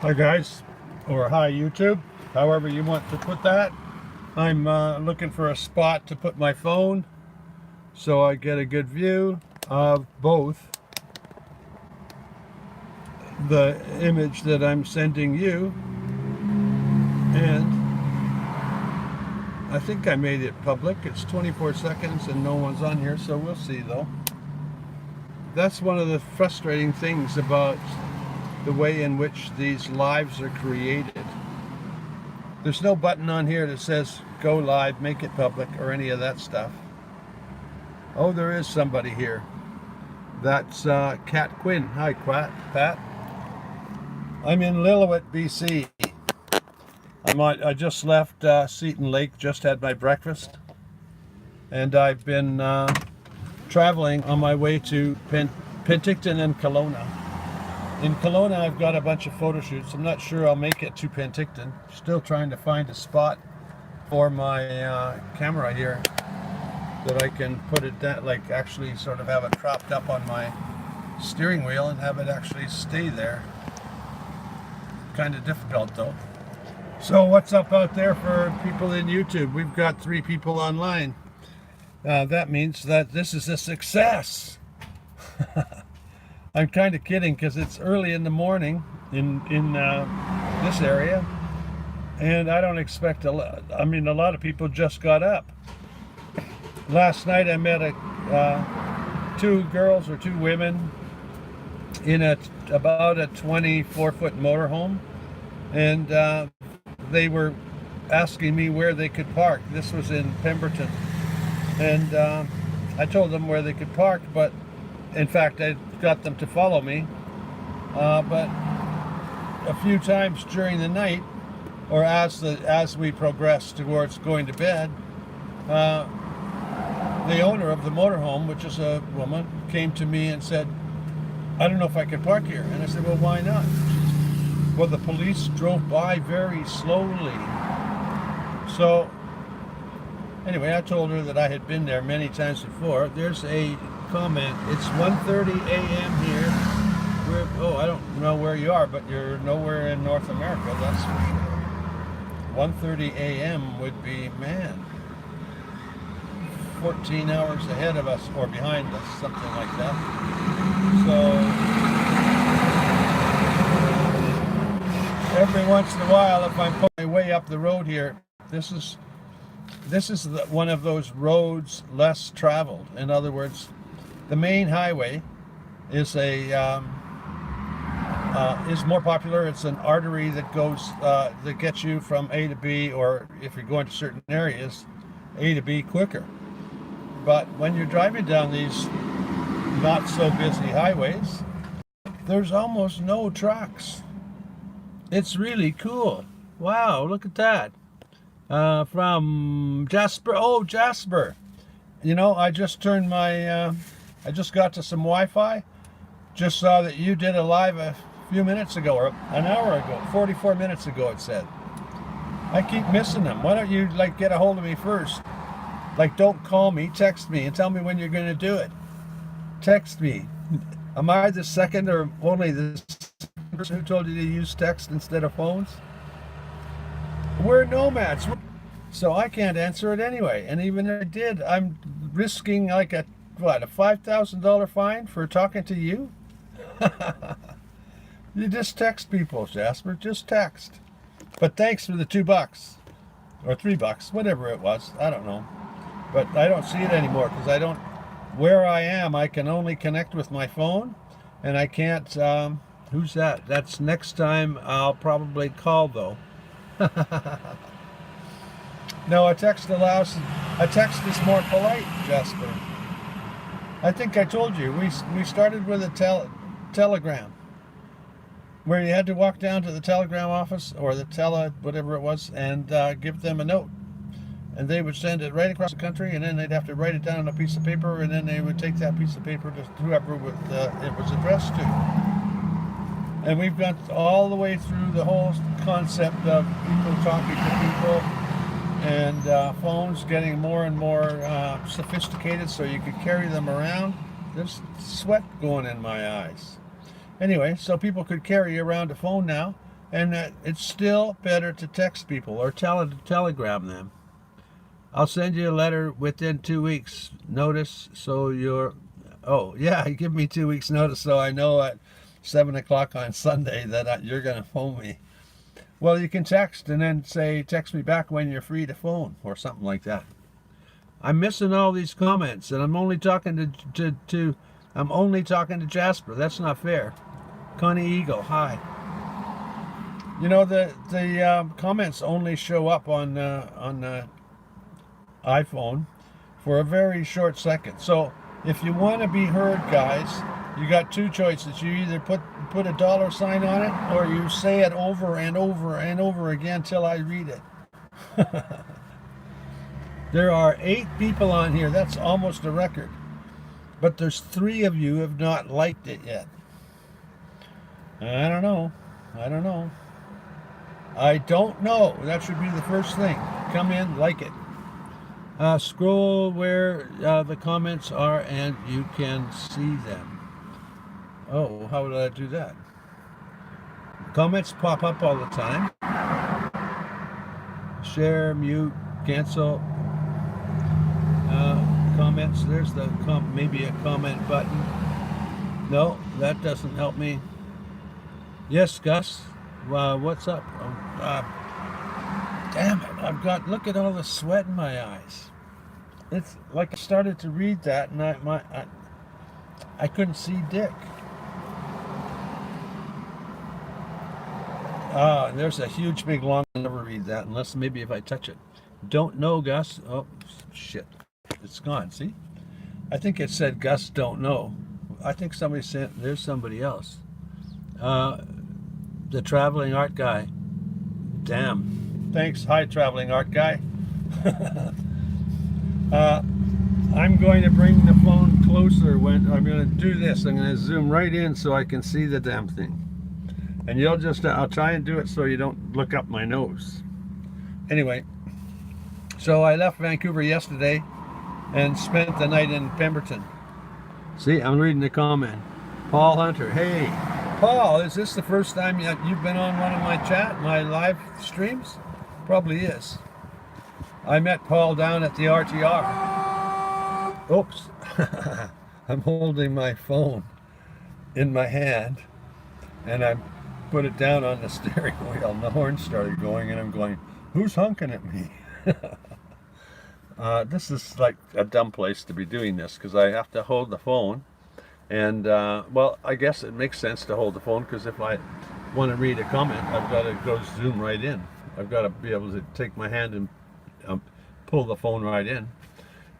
Hi guys, or hi YouTube, however you want to put that. I'm looking for a spot to put my phone so I get a good view of both the image that I'm sending you, and I think I made it public. It's 24 seconds and no one's on here, so we'll see though. That's one of the frustrating things about the way in which these lives are created. There's no button on here that says go live, make it public, or any of that stuff. Oh, there is somebody here. That's Kat Quinn. Hi, Pat. I'm in Lillooet, BC. I just left Seton Lake, just had my breakfast, and I've been traveling on my way to Penticton and Kelowna. In Kelowna, I've got a bunch of photo shoots. I'm not sure I'll make it to Penticton. Still trying to find a spot for my camera here that I can put it down, like actually sort of have it propped up on my steering wheel and have it actually stay there. Kind of difficult though. So what's up out there for people in YouTube? We've got 3 people online. That means that this is a success. I'm kind of kidding because it's early in the morning in this area, and I don't expect a lot. I mean, a lot of people just got up. Last night I met 2 girls or 2 women in about a 24-foot motorhome, and they were asking me where they could park. This was in Pemberton, and I told them where they could park, but in fact I got them to follow me, but a few times during the night, or as we progressed towards going to bed, the owner of the motorhome, which is a woman, came to me and said, I don't know if I can park here. And I said, well, why not? Well, the police drove by very slowly. So anyway, I told her that I had been there many times before. There's a comment. It's 1:30 a.m. here. I don't know where you are, but you're nowhere in North America, that's for sure. 1:30 a.m. would be, man, 14 hours ahead of us or behind us, something like that. So every once in a while, if I'm putting my way up the road here, this is one of those roads less traveled. In other words, the main highway is is more popular. It's an artery that goes that gets you from A to B, or if you're going to certain areas, A to B quicker. But when you're driving down these not so busy highways, there's almost no trucks. It's really cool. Wow, look at that. From Jasper. Oh, Jasper. You know, I just turned my, I just got to some Wi-Fi. Just saw that you did a live a few minutes ago, or an hour ago, 44 minutes ago it said. I keep missing them. Why don't you get a hold of me first? Don't call me, text me and tell me when you're going to do it. Text me. Am I the second or only the person who told you to use text instead of phones? We're nomads, so I can't answer it anyway. And even if I did, I'm risking a $5,000 fine for talking to you? You just text people, Jasper. Just text. But thanks for the $2 or $3, whatever it was. I don't know. But I don't see it anymore because where I am, I can only connect with my phone, and I can't, who's that? That's next time I'll probably call though. No, a text is more polite, Jasper. I think I told you, we started with a telegram, where you had to walk down to the telegram office, or the whatever it was, and give them a note. And they would send it right across the country, and then they'd have to write it down on a piece of paper, and then they would take that piece of paper to whoever it was addressed to. And we've got all the way through the whole concept of people talking to people, and phones getting more and more sophisticated so you could carry them around. There's sweat going in my eyes. Anyway, so people could carry around a phone now, And it's still better to text people or telegram them. I'll send you a letter within 2 weeks notice, so you're, oh yeah, give me 2 weeks notice so I know at 7 o'clock on Sunday that you're going to phone me. Well, you can text and then say, text me back when you're free to phone or something like that. I'm missing all these comments, and I'm only talking to Jasper. That's not fair. Connie Eagle, hi. You know, the comments only show up on iPhone for a very short second. So if you want to be heard, guys, you got two choices. You either put a dollar sign on it, or you say it over and over and over again till I read it. There are 8 people on here. That's almost a record. But there's 3 of you who have not liked it yet. I don't know. I don't know. That should be the first thing. Come in, like it. Scroll where the comments are and you can see them. Oh, how did I do that? Comments pop up all the time. Share, mute, cancel. Comments, there's the maybe a comment button. No, that doesn't help me. Yes, Gus, what's up? Damn it, look at all the sweat in my eyes. It's like I started to read that and I couldn't see Dick. And there's a huge big long, I'll never read that unless maybe if I touch it. Don't know, Gus. Oh, shit. It's gone, see? I think it said Gus don't know. I think somebody sent, there's somebody else. The traveling art guy. Damn. Thanks. Hi, traveling art guy. I'm going to bring the phone closer when I'm going to do this. I'm going to zoom right in so I can see the damn thing. And you'll just, I'll try and do it so you don't look up my nose. Anyway, so I left Vancouver yesterday and spent the night in Pemberton. See, I'm reading the comment. Paul Hunter, hey. Paul, is this the first time you've been on one of my live streams? Probably is. I met Paul down at the RTR. Oops. I'm holding my phone in my hand and I put it down on the steering wheel and the horn started going and I'm going, who's honking at me? This is like a dumb place to be doing this because I have to hold the phone and well, I guess it makes sense to hold the phone because if I want to read a comment, I've got to go zoom right in. I've got to be able to take my hand and pull the phone right in.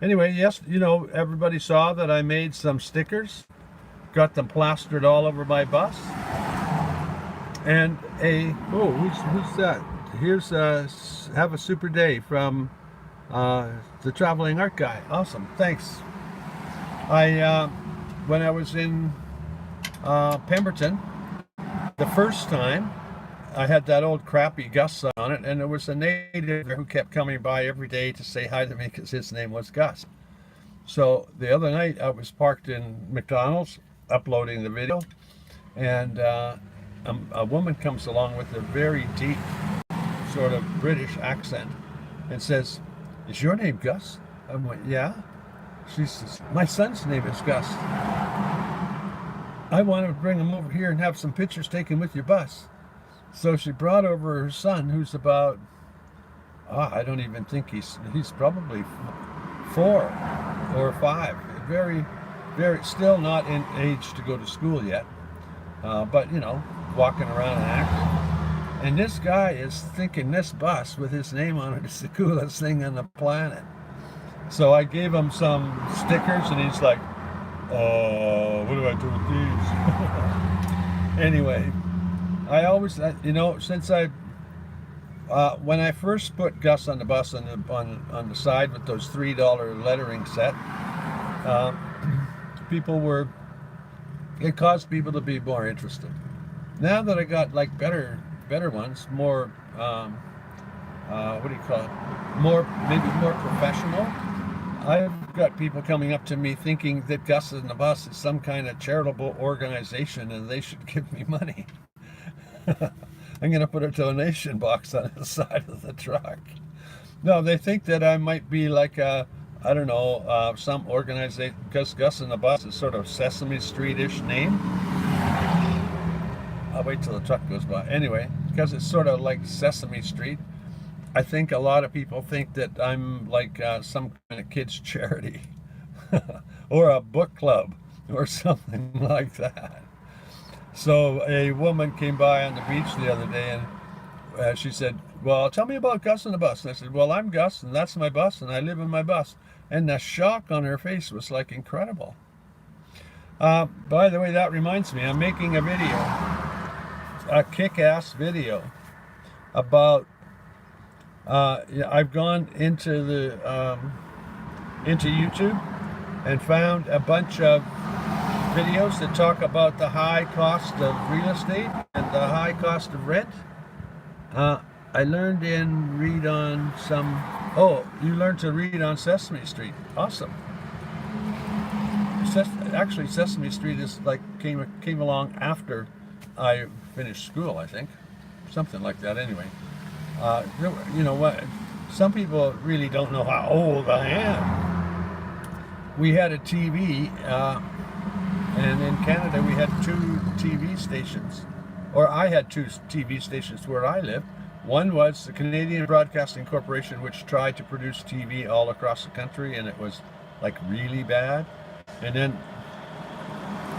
Anyway, yes, you know, everybody saw that I made some stickers, got them plastered all over my bus. And who's that? Here's have a super day from the traveling art guy. Awesome, thanks. When I was in Pemberton, the first time, I had that old crappy Gus on it, and there was a native who kept coming by every day to say hi to me because his name was Gus. So the other night I was parked in McDonald's uploading the video, and a woman comes along with a very deep sort of British accent and says, "Is your name Gus?" I went, "Yeah." She says, "My son's name is Gus. I want to bring him over here and have some pictures taken with your bus." So she brought over her son, who's about, I don't even think he's probably 4 or 5. Very, very, still not in age to go to school yet. But, you know, walking around and active. And this guy is thinking this bus with his name on it is the coolest thing on the planet. So I gave him some stickers and he's like, what do I do with these? Anyway, I always, you know, since when I first put Gus on the bus on the side with those $3 lettering set, it caused people to be more interested. Now that I got like better ones, more, what do you call it? Maybe more professional. I've got people coming up to me thinking that Gus on the Bus is some kind of charitable organization and they should give me money. I'm going to put a donation box on the side of the truck. No, they think that I might be like a, I don't know, some organization, because Gus and the Bus is sort of Sesame Street-ish name. I'll wait till the truck goes by. Anyway, because it's sort of like Sesame Street, I think a lot of people think that I'm like some kind of kids' charity or a book club or something like that. So a woman came by on the beach the other day and she said, well, tell me about Gus and the Bus. And I said, well, I'm Gus and that's my bus and I live in my bus. And the shock on her face was like incredible. By the way, that reminds me, I'm making a video, a kick-ass video about, I've gone into the, into YouTube and found a bunch of videos that talk about the high cost of real estate and the high cost of rent. I learned in read on some, oh, you learned to read on Sesame Street. Awesome. Actually, Sesame Street is like came along after I finished school, I think. Something like that anyway. You know what, some people really don't know how old I am. We had a TV, and in Canada we had 2 TV stations, or I had 2 TV stations where I lived. One was the Canadian Broadcasting Corporation, which tried to produce TV all across the country, and it was like really bad. And then,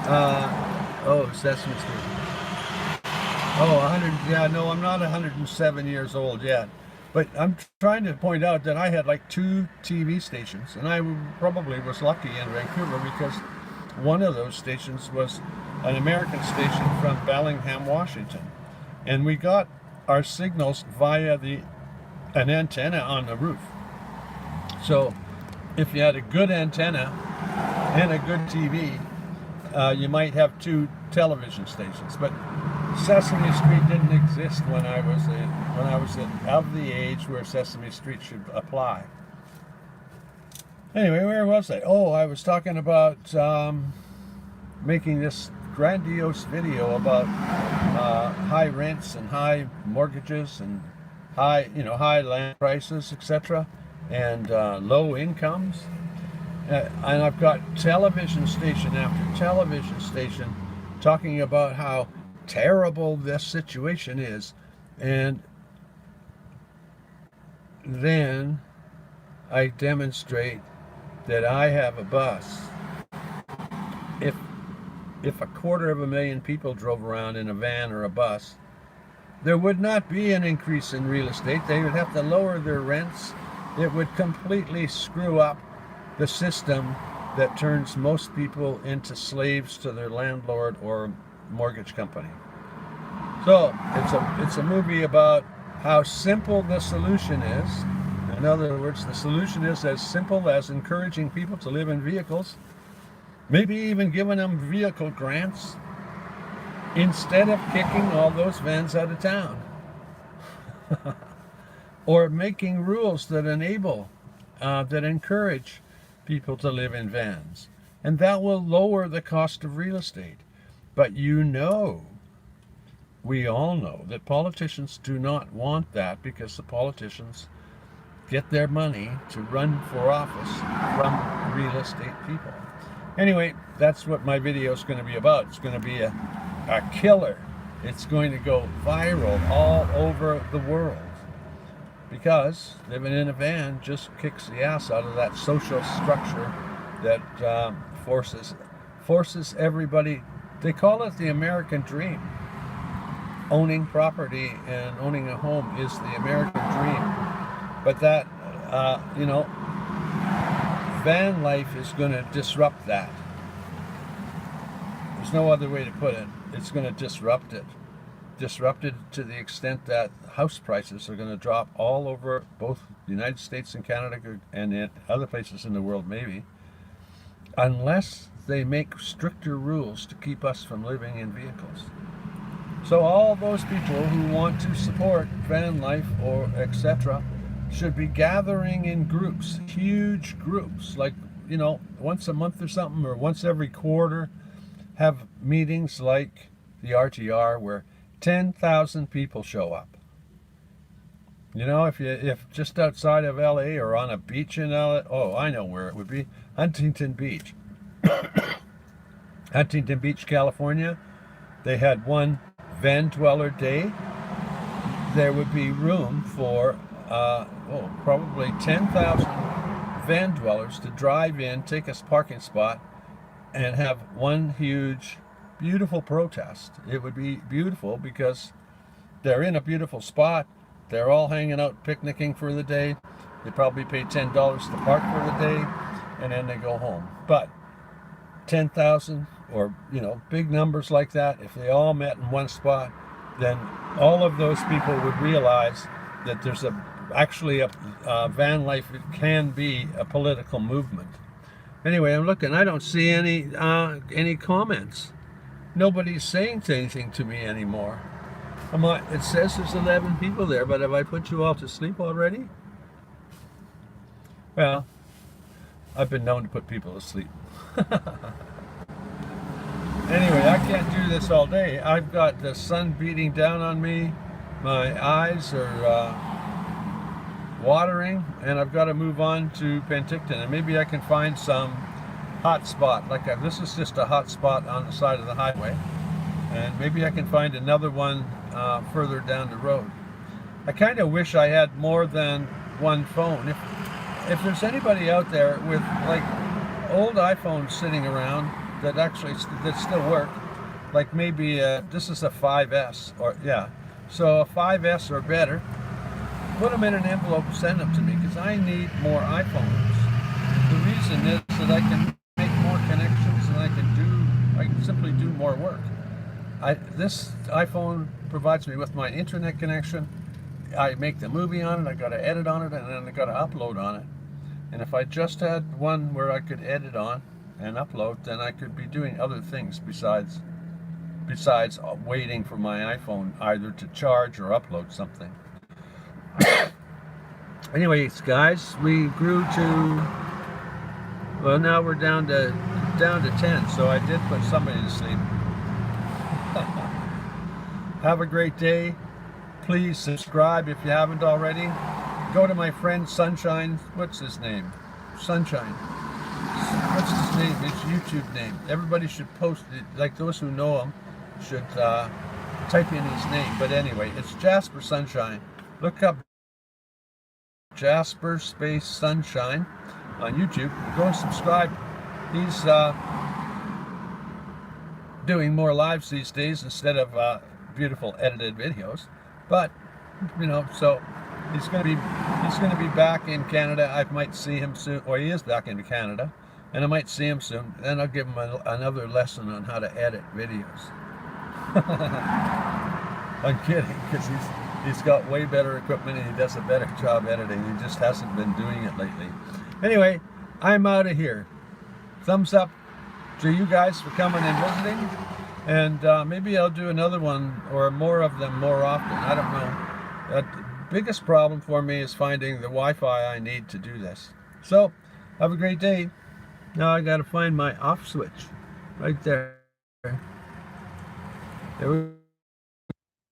oh, Sesame Street. Oh, 100, yeah, no, I'm not 107 years old yet. But I'm trying to point out that I had like 2 TV stations, and I probably was lucky in Vancouver because one of those stations was an American station from Bellingham, Washington. And we got our signals via an antenna on the roof. So if you had a good antenna and a good TV, you might have 2 television stations. But Sesame Street didn't exist when I was of the age where Sesame Street should apply. Anyway, where was I? Oh, I was talking about making this grandiose video about high rents and high mortgages and high land prices, etc., and low incomes. And I've got television station after television station talking about how terrible this situation is, and then I demonstrate that I have a bus. If 250,000 people drove around in a van or a bus, there would not be an increase in real estate. They would have to lower their rents. It would completely screw up the system that turns most people into slaves to their landlord or mortgage company. So it's a movie about how simple the solution is. In other words, the solution is as simple as encouraging people to live in vehicles, maybe even giving them vehicle grants, instead of kicking all those vans out of town. Or making rules that enable, that encourage people to live in vans. And that will lower the cost of real estate. But we all know that politicians do not want that, because the politicians get their money to run for office from real estate people. Anyway, that's what my video is going to be about. It's going to be a killer. It's going to go viral all over the world, because living in a van just kicks the ass out of that social structure that forces everybody. They call it the American dream. Owning property and owning a home is the American dream. But that, van life is going to disrupt that. There's no other way to put it. It's going to disrupt it. Disrupt it to the extent that house prices are going to drop all over both the United States and Canada and in other places in the world maybe, unless they make stricter rules to keep us from living in vehicles. So all those people who want to support van life or etc. should be gathering in groups, huge groups, like, once a month or something, or once every quarter, have meetings like the RTR where 10,000 people show up. You know, if just outside of LA or on a beach in LA, oh, I know where it would be. Huntington Beach. Huntington Beach, California. They had one van dweller day. There would be room for probably 10,000 van dwellers to drive in, take a parking spot, and have one huge, beautiful protest. It would be beautiful because they're in a beautiful spot. They're all hanging out, picnicking for the day. They probably pay $10 to park for the day, and then they go home. But 10,000 or, big numbers like that, if they all met in one spot, then all of those people would realize that there's actually a van life. It can be a political movement. Anyway, I'm looking. I don't see any comments. Nobody's saying anything to me anymore. It says there's 11 people there, but have I put you all to sleep already? Well, I've been known to put people to sleep. Anyway, I can't do this all day. I've got the sun beating down on me. My eyes are watering, and I've got to move on to Penticton, and maybe I can find some hot spot. This is just a hot spot on the side of the highway, and maybe I can find another one further down the road. I kind of wish I had more than one phone. If there's anybody out there with old iPhones sitting around that still work, maybe this is a 5S so a 5S or better, put them in an envelope and send them to me, because I need more iPhones. The reason is that I can make more connections and I can simply do more work. This iPhone provides me with my internet connection. I make the movie on it, I got to edit on it, and then I got to upload on it. And if I just had one where I could edit on and upload, then I could be doing other things besides waiting for my iPhone either to charge or upload something. Anyways, guys, we grew to, well, now we're down to 10, so I did put somebody to sleep. Have a great day. Please subscribe if you haven't already. Go to my friend Sunshine. What's his name? Sunshine. What's his name? His YouTube name. Everybody should post it. Like those who know him should type in his name. But anyway, it's Jasper Sunshine. Look up Jasper space Sunshine on YouTube. Go and subscribe. He's doing more lives these days instead of beautiful edited videos. But so he's going to be back in Canada. I might see him soon, or he is back in Canada, and I might see him soon. Then I'll give him another lesson on how to edit videos. I'm kidding, because he's got way better equipment and he does a better job editing. He just hasn't been doing it lately. Anyway, I'm out of here. Thumbs up to you guys for coming and visiting, and maybe I'll do another one or more of them more often. I don't know. The biggest problem for me is finding the Wi-Fi I need to do this. So, have a great day. Now I got to find my off switch right there. There we go.